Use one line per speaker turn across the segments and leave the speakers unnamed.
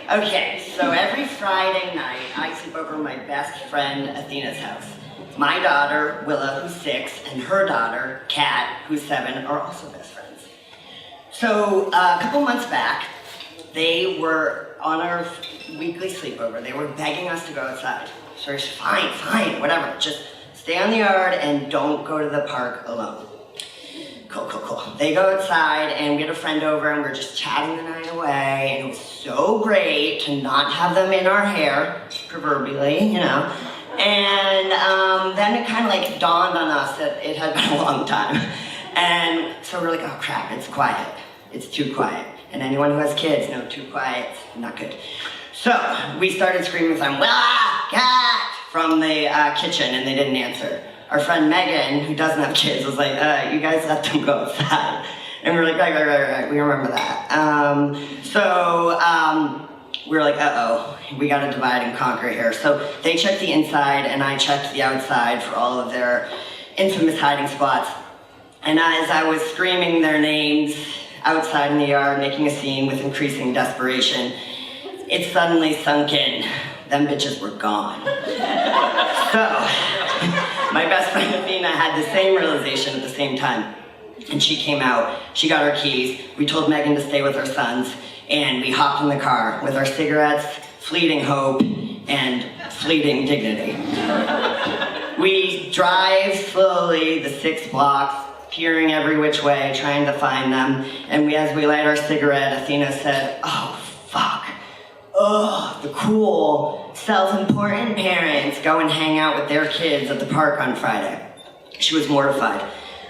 Okay, so every Friday night, I sleep over at my best friend Athena's house. My daughter, Willa, who's 6, and her daughter, Kat, who's 7, are also best friends. So a couple months back, they were on our weekly sleepover. They were begging us to go outside. So we said, fine, whatever. Just stay on the yard and don't go to the park alone. Cool. They go outside and we had a friend over and we're just chatting the night away, and it was so great to not have them in our hair, proverbially, you know. And then it kind of like dawned on us that it had been a long time. And so we're like, oh crap, it's quiet. It's too quiet. And anyone who has kids knows too quiet, not good. So we started screaming with them, "Wah, cat!" from the kitchen, and they didn't answer. Our friend Megan, who doesn't have kids, was like, you guys let them go outside. And we were like, right, we remember that. We were like, uh-oh, we gotta divide and conquer here. So they checked the inside and I checked the outside for all of their infamous hiding spots. And as I was screaming their names outside in the yard, making a scene with increasing desperation, it suddenly sunk in. Them bitches were gone. So, my best friend Athena had the same realization at the same time. And she came out, she got our keys, we told Megan to stay with our sons, and we hopped in the car with our cigarettes, fleeting hope, and fleeting dignity. We drive slowly the 6 blocks, peering every which way, trying to find them, and as we light our cigarette, Athena said, oh, fuck. Ugh, the cool, self-important parents go and hang out with their kids at the park on Friday. She was mortified.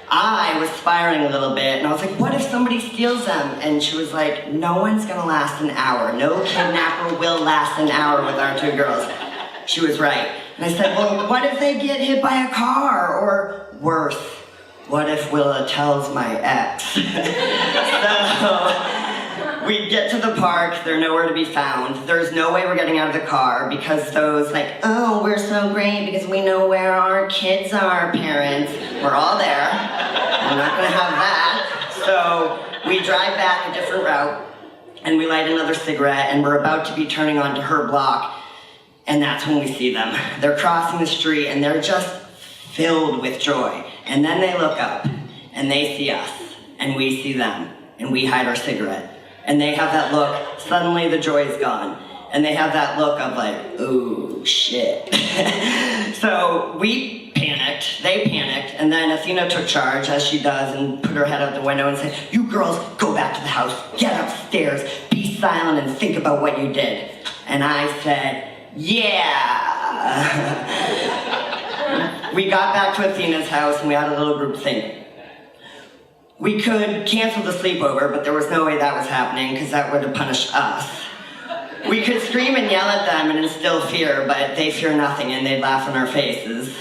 I was spiraling a little bit, and I was like, what if somebody steals them? And she was like, no one's gonna last an hour. No kidnapper will last an hour with our 2 girls. She was right. And I said, well, what if they get hit by a car? Or worse, what if Willa tells my ex? So, we get to the park, they're nowhere to be found. There's no way we're getting out of the car because those like, oh, we're so great because we know where our kids are, parents. We're all there. We're not gonna have that. So we drive back a different route and we light another cigarette and we're about to be turning onto her block, and that's when we see them. They're crossing the street and they're just filled with joy. And then they look up and they see us and we see them and we hide our cigarette. And they have that look, suddenly the joy is gone. And they have that look of like, ooh, shit. So we panicked, they panicked, and then Athena took charge, as she does, and put her head out the window and said, you girls, go back to the house, get upstairs, be silent and think about what you did. And I said, yeah. We got back to Athena's house and we had a little group thing. We could cancel the sleepover, but there was no way that was happening because that would have punished us. We could scream and yell at them and instill fear, but they fear nothing and they'd laugh in our faces.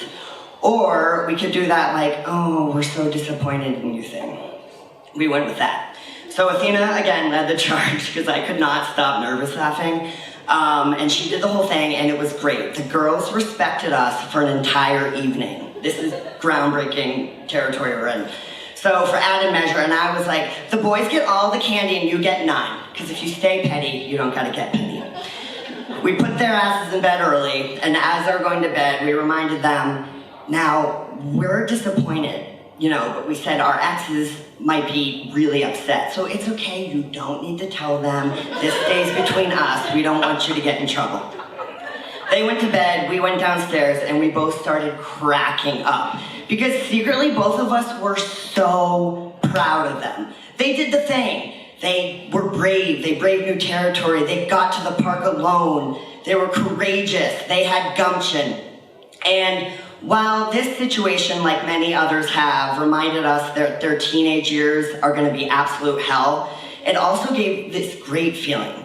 Or we could do that like, oh, we're so disappointed in you thing. We went with that. So Athena, again, led the charge because I could not stop nervous laughing. And she did the whole thing and it was great. The girls respected us for an entire evening. This is groundbreaking territory we're in. So for added measure, and I was like, the boys get all the candy and you get none, because if you stay petty, you don't gotta get petty. We put their asses in bed early, and as they're going to bed, we reminded them, now, we're disappointed, you know, but we said our exes might be really upset, so it's okay, you don't need to tell them, this stays between us, we don't want you to get in trouble. They went to bed, we went downstairs, and we both started cracking up. Because secretly, both of us were so proud of them. They did the thing. They were brave, they braved new territory, they got to the park alone, they were courageous, they had gumption. And while this situation, like many others have, reminded us that their teenage years are gonna be absolute hell, it also gave this great feeling.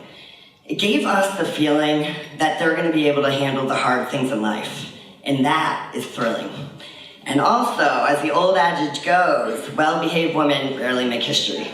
It gave us the feeling that they're gonna be able to handle the hard things in life. And that is thrilling. And also, as the old adage goes, well-behaved women rarely make history.